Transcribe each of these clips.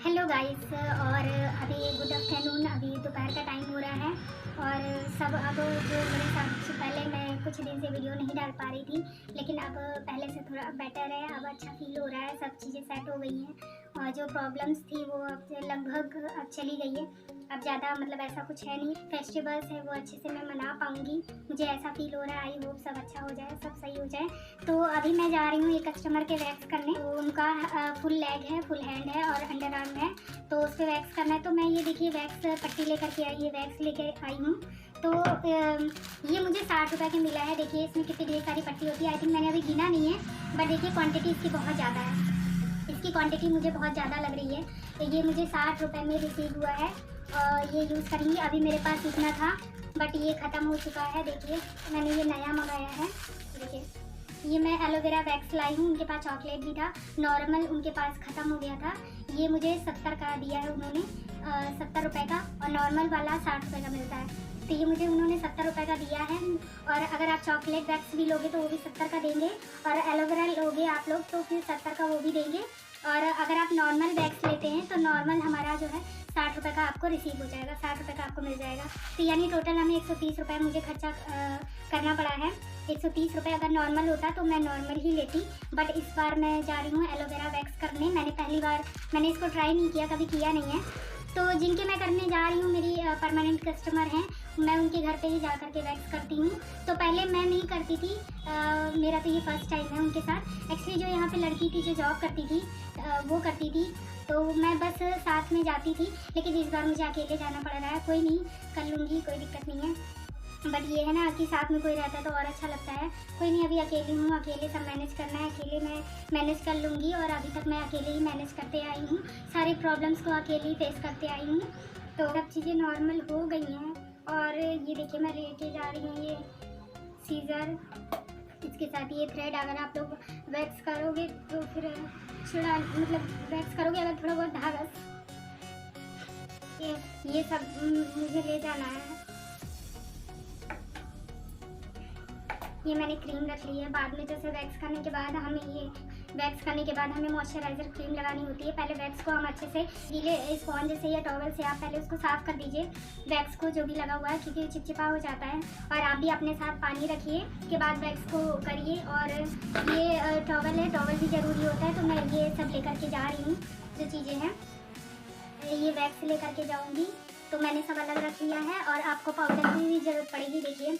Hello guys. और अभी good afternoon, अभी दोपहर का टाइम हो रहा है और सब अब जो मेरे साथ से पहले मैं कुछ दिन से वीडियो नहीं डाल पा रही थी, लेकिन अब पहले से थोड़ा बेटर है। अब अच्छा फील हो रहा है, सब चीज़ें सेट हो गई हैं और जो प्रॉब्लम्स थी वो अब लगभग अब चली गई है। अब ज़्यादा मतलब ऐसा कुछ है नहीं। फेस्टिवल्स है वो अच्छे से मैं मना पाऊँगी, मुझे ऐसा फील हो रहा है। आई होप सब अच्छा हो जाए, सब सही हो जाए। तो अभी मैं जा रही हूँ एक कस्टमर के वैक्स करने। तो उनका फुल लेग है, फुल हैंड है और अंडर आर्म है, तो उस पर वैक्स करना है। तो मैं ये देखिए वैक्स पट्टी लेकर के आई, ये वैक्स लेकर आई हूँ। तो ये मुझे 60 रुपये का मिला है। देखिए इसमें कितनी ढेर सारी पट्टी होती है। आई थिंक मैंने अभी गिना नहीं है, बट देखिए क्वांटिटी इसकी बहुत ज़्यादा है। इसकी क्वांटिटी मुझे बहुत ज़्यादा लग रही है। तो ये मुझे 60 रुपये में रिसीव हुआ है और ये यूज़ करेंगे। अभी मेरे पास इतना था बट ये ख़त्म हो चुका है। देखिए मैंने ये नया मंगाया है। देखिए ये मैं एलोवेरा वैक्स लाई हूँ। उनके पास चॉकलेट भी था, नॉर्मल उनके पास ख़त्म हो गया था। ये मुझे 70 का दिया है उन्होंने, 70 रुपये का, और नॉर्मल वाला 60 रुपये का मिलता है। तो ये मुझे उन्होंने 70 रुपये का दिया है। और अगर आप चॉकलेट वैक्स भी लोगे तो वो भी 70 का देंगे, और एलोवेरा लोगे आप लोग तो फिर 70 का वो भी देंगे। और अगर आप नॉर्मल वैक्स लेते हैं तो नॉर्मल हमारा जो है 60 रुपये का आपको रिसीव हो जाएगा, 60 रुपये का आपको मिल जाएगा। तो यानी टोटल हमें 130 रुपये मुझे खर्चा करना पड़ा है। 130 रुपये अगर नॉर्मल होता तो मैं नॉर्मल ही लेती, बट इस बार मैं जा रही हूँ एलोवेरा वैक्स करने। मैंने पहली बार मैंने इसको ट्राई नहीं किया, कभी किया नहीं है। तो जिनके मैं करने जा रही हूँ, मेरी परमानेंट कस्टमर हैं, मैं उनके घर पे ही जा कर के वैक्स करती हूँ। तो पहले मैं नहीं करती थी, मेरा तो ये फर्स्ट टाइम है उनके साथ। एक्चुअली जो यहाँ पे लड़की थी जो जॉब करती थी वो करती थी, तो मैं बस साथ में जाती थी। लेकिन इस बार मुझे अकेले जाना पड़ रहा है। कोई नहीं, कर लूँगी, कोई दिक्कत नहीं है। बट ये है ना कि साथ में कोई रहता है तो और अच्छा लगता है। कोई नहीं, अभी अकेली हूँ, अकेले सब मैनेज करना है, अकेले मैं मैनेज कर लूँगी। और अभी तक मैं अकेले ही मैनेज करते आई हूँ, सारी प्रॉब्लम्स को अकेले ही फेस करते आई हूँ। तो सब चीज़ें नॉर्मल हो गई हैं। और ये देखिए मैं लेके जा रही हूँ ये सीज़र, इसके साथ ये थ्रेड। अगर आप लोग वैक्स करोगे तो फिर छुड़ा, मतलब वैक्स करोगे अगर थोड़ा बहुत धागा, ये सब मुझे ले जाना है। ये मैंने क्रीम रख ली है। बाद में जैसे वैक्स करने के बाद हमें मॉइस्चराइज़र क्रीम लगानी होती है। पहले वैक्स को हम अच्छे से गीले स्पॉन्ज से या टॉवल से आप पहले उसको साफ़ कर दीजिए, वैक्स को जो भी लगा हुआ है, क्योंकि चिपचिपा हो जाता है। और आप भी अपने साथ पानी रखिए, उसके बाद वैक्स को करिए। और ये टॉवल है, टॉवल भी ज़रूरी होता है। तो मैं ये सब लेकर के जा रही हूँ, जो चीज़ें हैं ये वैक्स लेकर के जाऊँगी। तो मैंने सब अलग रख लिया है। और आपको पाउडर की भी ज़रूरत पड़ेगी। देखिए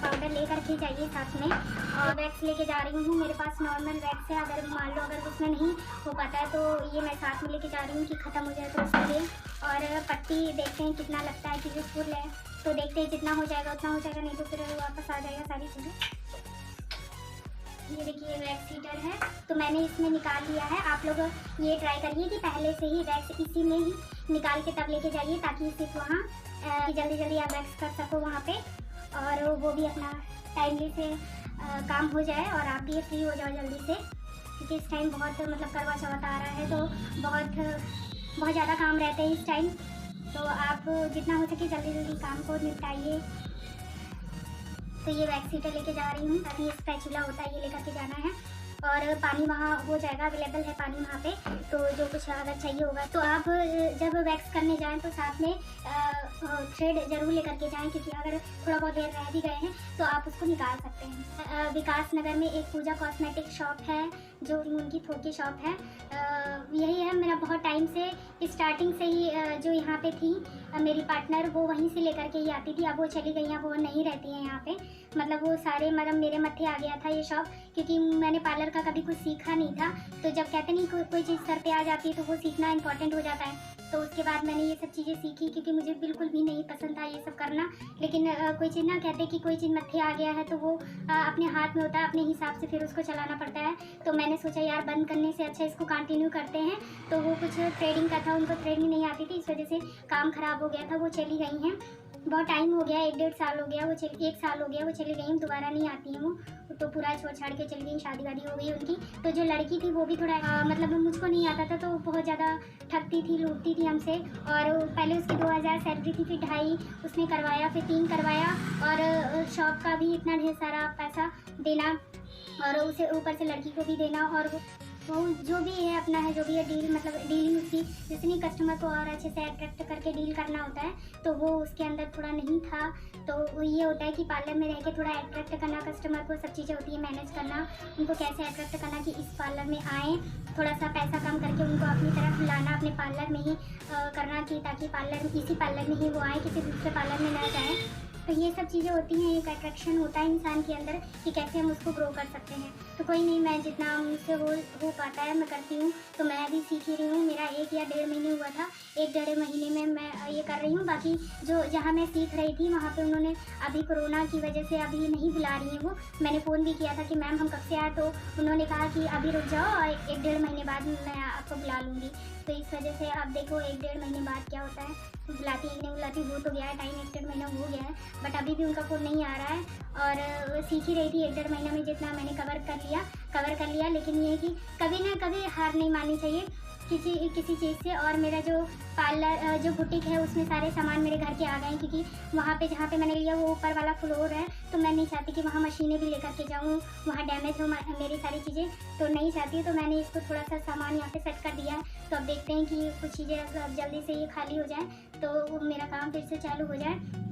पाउडर लेकर के जाइए साथ में। और वैक्स लेके जा रही हूँ, मेरे पास नॉर्मल वैक्स है। अगर मान लो अगर उसमें नहीं हो पाता है तो ये मैं साथ में लेके जा रही हूँ कि ख़त्म हो जाए तो उसके लिए। और पट्टी देखते हैं कितना लगता है, कि फुल है तो देखते हैं जितना हो जाएगा उतना हो जाएगा, नहीं तो फिर वापस आ जाएगा सारी चीज़ें। ये देखिए वैक्स हीटर है, तो मैंने इसमें निकाल लिया है। आप लोग ये ट्राई करिए कि पहले से ही वैक्स इसी में ही निकाल के तब लेके जाइए, ताकि सिर्फ वहाँ जल्दी जल्दी आप वैक्स कर सको वहाँ पे, और वो भी अपना टाइमली से काम हो जाए और आप भी फ्री हो जाओ जल्दी से। क्योंकि इस टाइम बहुत मतलब करवा चौथ आ रहा है, तो बहुत ज़्यादा काम रहते हैं इस टाइम। तो आप जितना हो सके जल्दी जल्दी काम को निपटाइए। तो ये वैक्स हीटर लेके जा रही हूँ, अभी स्पैचुला होता है ये लेकर के जाना है। और पानी वहाँ हो जाएगा, अवेलेबल है पानी वहाँ पे, तो जो कुछ अगर चाहिए होगा। तो आप जब वैक्स करने जाएं तो साथ में थ्रेड ज़रूर लेकर के जाएं, क्योंकि अगर थोड़ा बहुत देर रह भी गए हैं तो आप उसको निकाल सकते हैं। विकास नगर में एक पूजा कॉस्मेटिक शॉप है, जो उनकी थोक की शॉप है। यही है, मेरा बहुत टाइम से स्टार्टिंग से ही जो यहाँ पे थी मेरी पार्टनर, वो वहीं से लेकर के ही आती थी। अब वो चली गई हैं, वो नहीं रहती हैं यहाँ पे। मतलब वो सारे मतलब मेरे मत्थे आ गया था ये शॉप, क्योंकि मैंने पार्लर का कभी कुछ सीखा नहीं था। तो जब कहते नहीं कोई चीज़ सर पे आ जाती है तो वो सीखना इंपॉर्टेंट हो जाता है। तो उसके बाद मैंने ये सब चीज़ें सीखी, क्योंकि मुझे बिल्कुल भी नहीं पसंद था ये सब करना। लेकिन कोई चीज़ ना, कहते कि कोई चीज़ मत्थे आ गया है तो वो अपने हाथ में होता है, अपने हिसाब से फिर उसको चलाना पड़ता है। तो मैंने सोचा यार बंद करने से अच्छा इसको कंटिन्यू करते हैं। तो वो कुछ ट्रेडिंग का था, उनको ट्रेडिंग नहीं आती थी, इस वजह से काम ख़राब हो गया था, वो चली गई हैं। बहुत टाइम हो गया, 1-1.5 साल हो गया, 1 साल हो गया वो चली गई, दोबारा नहीं आती हैं वो। तो पूरा छोड़ छाड़ के चली गई, शादी वादी हो गई उनकी। तो जो लड़की थी वो भी थोड़ा मतलब मुझको नहीं आता था, तो बहुत ज़्यादा ठगती थी, लूटती थी हमसे। और पहले उसकी 2000 सैलरी थी, फिर 2.5 उसने करवाया, फिर 3 करवाया। और शॉप का भी इतना ढेर सारा पैसा देना, और उसे ऊपर से लड़की को भी देना। और वो जो भी है अपना है, जो भी है डील, मतलब डीलिंग उसकी जितनी कस्टमर को और अच्छे से अट्रैक्ट करके डील करना होता है, तो वो उसके अंदर थोड़ा नहीं था। तो ये होता है कि पार्लर में रह के थोड़ा अट्रैक्ट करना कस्टमर को, सब चीज़ें होती है मैनेज करना, उनको कैसे अट्रैक्ट करना कि इस पार्लर में आएँ, थोड़ा सा पैसा कम करके उनको अपनी तरफ लाना, अपने पार्लर में ही करना, कि ताकि इसी पार्लर में ही वो आए, किसी दूसरे पार्लर में ना जाए। तो ये सब चीज़ें होती हैं, एक अट्रैक्शन होता है इंसान के अंदर कि कैसे हम उसको ग्रो कर सकते हैं। तो कोई नहीं, मैं जितना मुझसे हो पाता है मैं करती हूँ। तो मैं अभी सीख ही रही हूँ, मेरा 1 या 1.5 महीने हुआ था, 1-1.5 महीने में मैं ये कर रही हूँ। बाकी जो जहाँ मैं सीख रही थी वहाँ पे उन्होंने अभी कोरोना की वजह से अभी नहीं बुला रही हैं वो। मैंने फ़ोन भी किया था कि मैम हम कब से आए, तो उन्होंने कहा कि अभी रुक जाओ और 1-1.5 महीने बाद मैं आपको बुला लूँगी। तो इस वजह से अब देखो 1-1.5 महीने बाद क्या होता है, बुलाती है कि नहीं बुलाती, हो तो गया है टाइम, 1-1.5 महीना हो गया है, बट अभी भी उनका फ़ोन नहीं आ रहा है। और सीख ही रही थी, 1-1.5 महीना में जितना मैंने कवर कर लिया। लेकिन ये है कि कभी ना कभी हार नहीं माननी चाहिए किसी चीज़ से। और मेरा जो पार्लर जो बुटीक है उसमें सारे सामान मेरे घर के आ गए हैं, क्योंकि वहाँ पे जहाँ पे मैंने लिया वो ऊपर वाला फ्लोर है, तो मैं नहीं चाहती कि वहाँ मशीनें भी लेकर के जाऊँ, वहाँ डैमेज हो मेरी सारी चीज़ें, तो नहीं चाहती। तो मैंने इसको थोड़ा सा सामान यहाँ पे सेट कर दिया है। तो अब देखते हैं कि कुछ चीज़ें अब जल्दी से ये खाली हो जाए तो मेरा काम फिर से चालू हो जाए।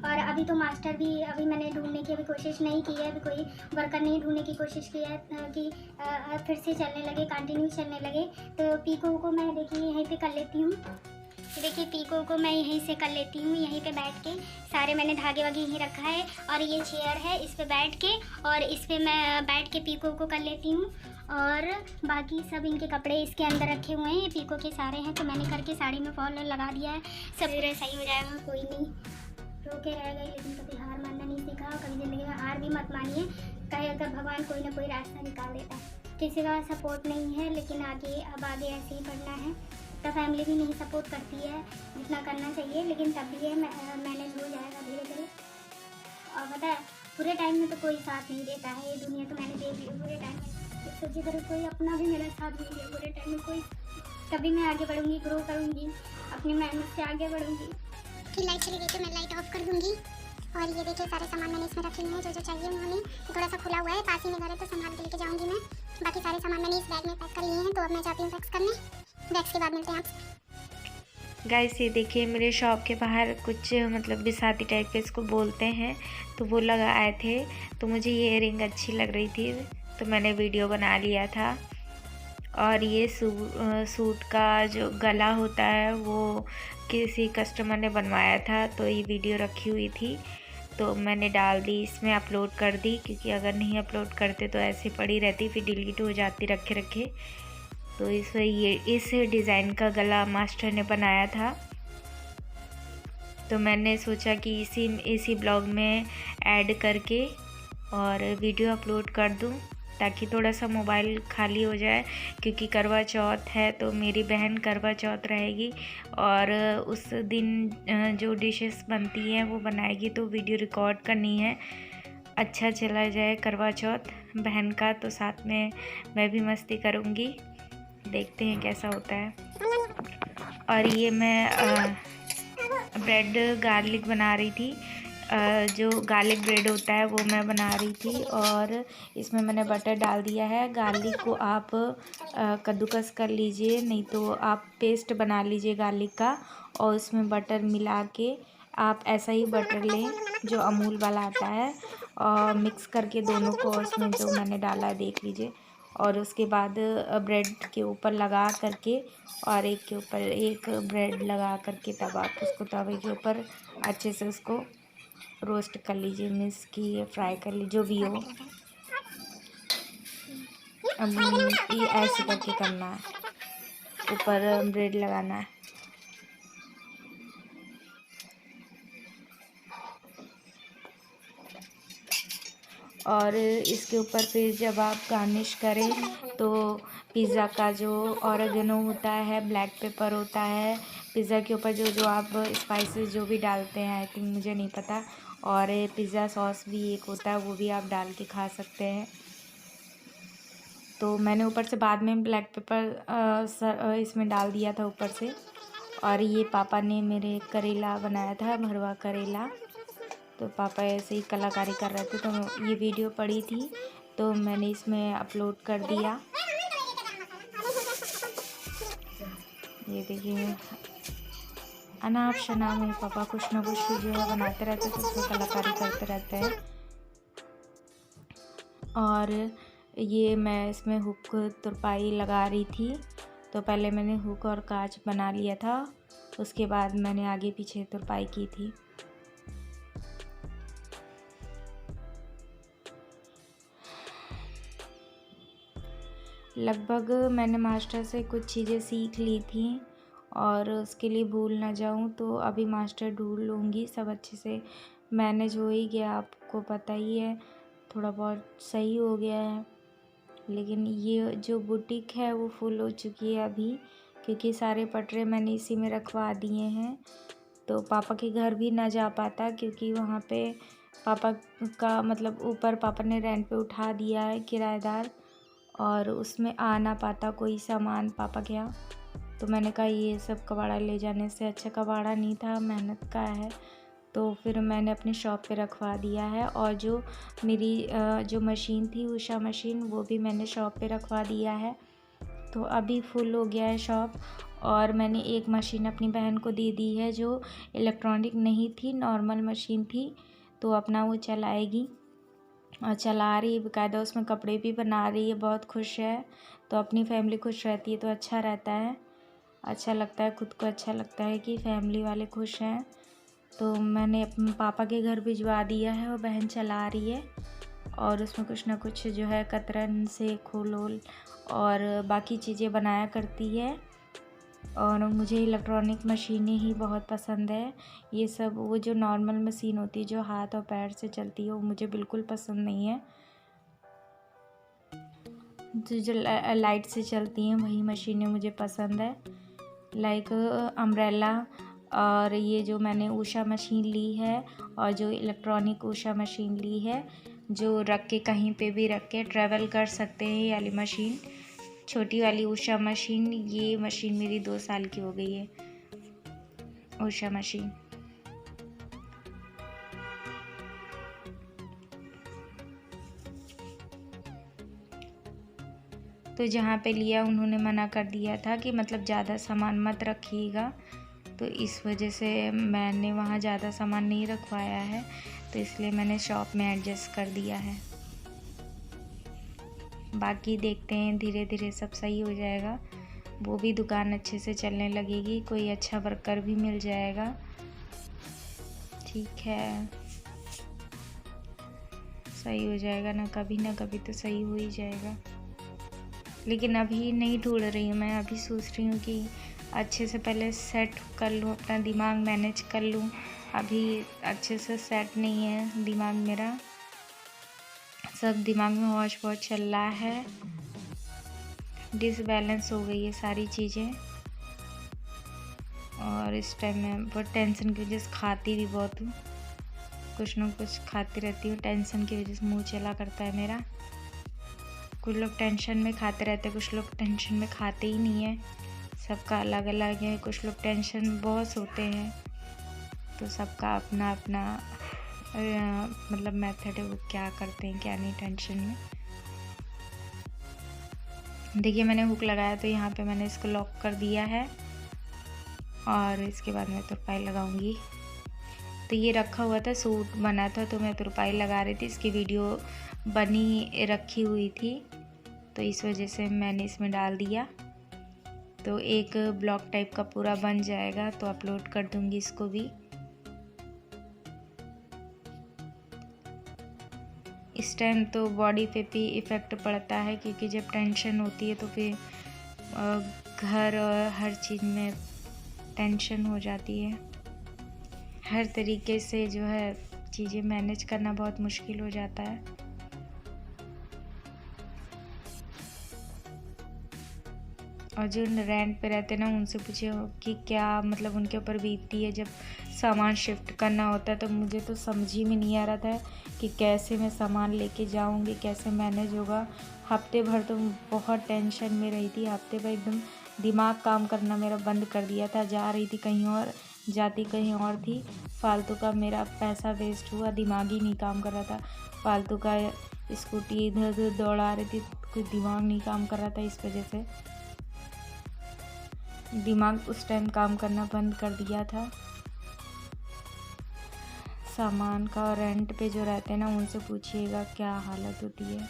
और अभी तो मास्टर भी अभी मैंने ढूंढने की अभी कोशिश नहीं की है, अभी कोई वर्कर नहीं ढूंढने की कोशिश की है कि फिर से चलने लगे, कंटिन्यू चलने लगे। तो पीको को मैं देखिए यहीं पे कर लेती हूँ। देखिए पीको को मैं यहीं से कर लेती हूँ, यहीं पे बैठ के। सारे मैंने धागे वागे यहीं रखा है, और ये चेयर है इस पे बैठ के, और इस पे मैं बैठ के पीको को कर लेती हूँ। और बाकी सब इनके कपड़े इसके अंदर रखे हुए हैं, पीको के सारे हैं, तो मैंने करके साड़ी में फॉल लगा दिया है। सब सही हो जाएगा, कोई नहीं, रोके रह गई, लेकिन कभी हार मानना नहीं सीखा, और कभी ज़िंदगी में हार भी मत मानिए। कहे अगर भगवान कोई ना कोई रास्ता निकाल देता है। किसी का सपोर्ट नहीं है, लेकिन अब आगे ऐसे ही बढ़ना है। तो फैमिली भी नहीं सपोर्ट करती है जितना करना चाहिए, लेकिन तब भी ये मैनेज हो जाएगा धीरे धीरे। और पता है पूरे टाइम में तो कोई साथ नहीं देता है, ये दुनिया तो मैंने देख ली बुरे टाइम में, सोची तरह कोई अपना भी मेरा साथ नहीं दिया बुरे टाइम में कोई। तभी मैं आगे बढ़ूँगी, ग्रो करूँगी, अपनी मेहनत से आगे बढ़ूँगी। फिर लाइट चली गई तो मैं लाइट ऑफ कर दूंगी। और ये देखिए सारे सामान मैंने इसमें रखे हुए हैं, जो चाहिए उन्होंने। थोड़ा सा खुला हुआ है, पास ही में घर है तो संभाल के लेके जाऊंगी मैं। बाकी सारे सामान मैंने इस बैग में पैक कर लिए हैं, तो अब मैं जाती हूँ वैक्स करने। वैक्स के बाद मिलते हैं आप। गाइस ये देखिए मेरे शॉप के बाहर कुछ मतलब बिसाती टाइप के इसको बोलते हैं, तो वो लगा आए थे, तो मुझे ये रिंग अच्छी लग रही थी तो मैंने वीडियो बना लिया था। और ये सूट का जो गला होता है वो किसी कस्टमर ने बनवाया था, तो ये वीडियो रखी हुई थी तो मैंने डाल दी, इसमें अपलोड कर दी, क्योंकि अगर नहीं अपलोड करते तो ऐसे पड़ी रहती, फिर डिलीट हो जाती रखे रखे। तो इस डिज़ाइन का गला मास्टर ने बनाया था, तो मैंने सोचा कि इसी ब्लॉग में ऐड करके और वीडियो अपलोड कर दूं, ताकि थोड़ा सा मोबाइल खाली हो जाए, क्योंकि करवा चौथ है तो मेरी बहन करवा चौथ रहेगी और उस दिन जो डिशेस बनती हैं वो बनाएगी, तो वीडियो रिकॉर्ड करनी है। अच्छा चला जाए करवा चौथ बहन का, तो साथ में मैं भी मस्ती करूँगी, देखते हैं कैसा होता है। और ये मैं ब्रेड गार्लिक बना रही थी, जो गार्लिक ब्रेड होता है वो मैं बना रही थी, और इसमें मैंने बटर डाल दिया है। गार्लिक को आप कद्दूकस कर लीजिए, नहीं तो आप पेस्ट बना लीजिए गार्लिक का, और उसमें बटर मिला के आप ऐसा ही बटर लें जो अमूल वाला आता है, और मिक्स करके दोनों को उसमें जो मैंने डाला है देख लीजिए। और उसके बाद ब्रेड के ऊपर लगा करके, और एक के ऊपर एक ब्रेड लगा करके, तब आप उसको तवे के ऊपर अच्छे से उसको रोस्ट कर लीजिए, मीन्स की फ्राई कर लीजिए, जो भी हो। अब ये ऐसे करके करना है, ऊपर ब्रेड लगाना है। और इसके ऊपर फिर जब आप गार्निश करें तो पिज़्ज़ा का जो ऑरिगेनो होता है, ब्लैक पेपर होता है, पिज़्ज़ा के ऊपर जो आप स्पाइसेस जो भी डालते हैं, आई थिंक मुझे नहीं पता, और पिज़्ज़ा सॉस भी एक होता है, वो भी आप डाल के खा सकते हैं। तो मैंने ऊपर से बाद में ब्लैक पेपर इसमें डाल दिया था ऊपर से। और ये पापा ने मेरे करेला बनाया था, भरवा करेला, तो पापा ऐसे ही कलाकारी कर रहे थे, तो ये वीडियो पड़ी थी तो मैंने इसमें अपलोड कर दिया। ये देखिए अनाप शनाप में पापा कुछ ना कुछ जो है बनाते रहते हैं, तो उसमें कलाकारी करते रहते हैं। और ये मैं इसमें हुक तुरपाई लगा रही थी, तो पहले मैंने हुक और काज बना लिया था, उसके बाद मैंने आगे पीछे तुरपाई की थी। लगभग मैंने मास्टर से कुछ चीज़ें सीख ली थी, और उसके लिए भूल ना जाऊं तो अभी मास्टर ढूंढ लूँगी। सब अच्छे से मैनेज हो ही गया, आपको पता ही है, थोड़ा बहुत सही हो गया है। लेकिन ये जो बुटीक है वो फुल हो चुकी है अभी, क्योंकि सारे पटरे मैंने इसी में रखवा दिए हैं। तो पापा के घर भी ना जा पाता, क्योंकि वहाँ पे पापा का मतलब ऊपर पापा ने रेंट पे उठा दिया है किराएदार, और उसमें आ ना पाता कोई सामान पापा के यहाँ। तो मैंने कहा ये सब कबाड़ा ले जाने से अच्छा, कबाड़ा नहीं था, मेहनत का है, तो फिर मैंने अपनी शॉप पे रखवा दिया है। और जो मेरी जो मशीन थी उषा मशीन, वो भी मैंने शॉप पे रखवा दिया है। तो अभी फुल हो गया है शॉप। और मैंने एक मशीन अपनी बहन को दे दी है जो इलेक्ट्रॉनिक नहीं थी, नॉर्मल मशीन थी, तो अपना वो चलाएगी और चला रही है बाकायदा, उसमें कपड़े भी बना रही है, बहुत खुश है। तो अपनी फैमिली खुश रहती है तो अच्छा रहता है, अच्छा लगता है, खुद को अच्छा लगता है कि फैमिली वाले खुश हैं। तो मैंने अपने पापा के घर भिजवा दिया है और बहन चला रही है, और उसमें कुछ ना कुछ जो है कतरन से खोल वोल और बाकी चीज़ें बनाया करती है। और मुझे इलेक्ट्रॉनिक मशीनें ही बहुत पसंद है। ये सब वो जो नॉर्मल मशीन होती है जो हाथ और पैर से चलती है वो मुझे बिल्कुल पसंद नहीं है। जो लाइट से चलती हैं वही मशीनें मुझे पसंद है, लाइक अम्ब्रेला। और ये जो मैंने उषा मशीन ली है, और जो इलेक्ट्रॉनिक उषा मशीन ली है, जो रख के कहीं पे भी रख के ट्रैवल कर सकते हैं, ये वाली मशीन, छोटी वाली उषा मशीन। ये मशीन मेरी 2 साल की हो गई है, उषा मशीन। तो जहाँ पे लिया उन्होंने मना कर दिया था कि मतलब ज़्यादा सामान मत रखिएगा, तो इस वजह से मैंने वहाँ ज़्यादा सामान नहीं रखवाया है, तो इसलिए मैंने शॉप में एडजस्ट कर दिया है। बाकी देखते हैं, धीरे धीरे सब सही हो जाएगा, वो भी दुकान अच्छे से चलने लगेगी, कोई अच्छा वर्कर भी मिल जाएगा। ठीक है, सही हो जाएगा ना कभी तो सही हो ही जाएगा। लेकिन अभी नहीं ढूंढ रही हूँ मैं, अभी सोच रही हूँ कि अच्छे से पहले सेट कर लूँ, अपना दिमाग मैनेज कर लूँ। अभी अच्छे से सेट नहीं है दिमाग मेरा, सब दिमाग में हौच पौच चल रहा है, डिसबैलेंस हो गई है सारी चीज़ें। और इस टाइम में बहुत टेंशन की वजह से खाती भी बहुत हूँ, कुछ ना कुछ खाती रहती हूँ, टेंशन की वजह से मुँह चला करता है मेरा। कुछ लोग टेंशन में खाते रहते हैं, कुछ लोग टेंशन में खाते ही नहीं है, सबका अलग अलग है। कुछ लोग टेंशन में बहुत होते हैं, तो सबका अपना अपना मतलब मेथड है, वो क्या करते हैं क्या नहीं टेंशन में। देखिए मैंने हुक लगाया, तो यहाँ पे मैंने इसको लॉक कर दिया है, और इसके बाद मैं तुरपाई लगाऊंगी। तो ये रखा हुआ था, सूट बना था, तो मैं तुरपाई लगा रही थी, इसकी वीडियो बनी रखी हुई थी, तो इस वजह से मैंने इसमें डाल दिया। तो एक ब्लॉग टाइप का पूरा बन जाएगा, तो अपलोड कर दूंगी इसको भी। इस टाइम तो बॉडी पे भी इफ़ेक्ट पड़ता है, क्योंकि जब टेंशन होती है तो फिर घर और हर चीज़ में टेंशन हो जाती है, हर तरीके से जो है चीज़ें मैनेज करना बहुत मुश्किल हो जाता है। और जो रेंट पे रहते हैं ना, उनसे पूछे कि क्या मतलब उनके ऊपर बीतती है जब सामान शिफ्ट करना होता है। तो मुझे तो समझ ही में नहीं आ रहा था कि कैसे मैं सामान लेके जाऊंगी, कैसे मैनेज होगा। हफ्ते भर तो बहुत टेंशन में रही थी, हफ्ते भर एकदम दिमाग काम करना मेरा बंद कर दिया था। जा रही थी कहीं और, जाती कहीं और थी, फालतू का मेरा पैसा वेस्ट हुआ, दिमाग ही नहीं काम कर रहा था, फालतू का स्कूटी इधर उधर दौड़ा रही थी, कोई दिमाग नहीं काम कर रहा था इस वजह से। दिमाग उस टाइम काम करना बंद कर दिया था। सामान का रेंट पे जो रहते हैं ना, उनसे पूछिएगा क्या हालत होती है।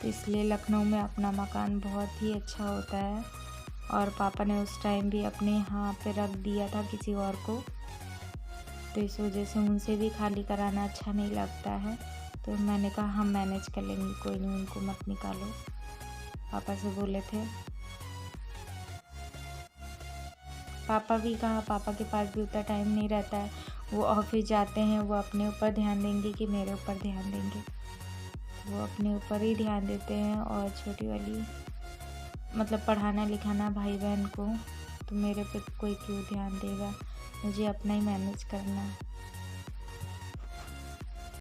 तो इसलिए लखनऊ में अपना मकान बहुत ही अच्छा होता है, और पापा ने उस टाइम भी अपने यहाँ पे रख दिया था किसी और को, तो इस वजह से उनसे भी खाली कराना अच्छा नहीं लगता है। तो मैंने कहा हम मैनेज कर लेंगे, कोई नहीं, उनको मत निकालो, पापा से बोले थे। पापा भी कहाँ, पापा के पास भी उतना टाइम नहीं रहता है, वो ऑफिस जाते हैं, वो अपने ऊपर ध्यान देंगे कि मेरे ऊपर ध्यान देंगे? वो अपने ऊपर ही ध्यान देते हैं, और छोटी वाली मतलब पढ़ाना लिखाना भाई बहन को, तो मेरे पे कोई क्यों ध्यान देगा, मुझे अपना ही मैनेज करना है।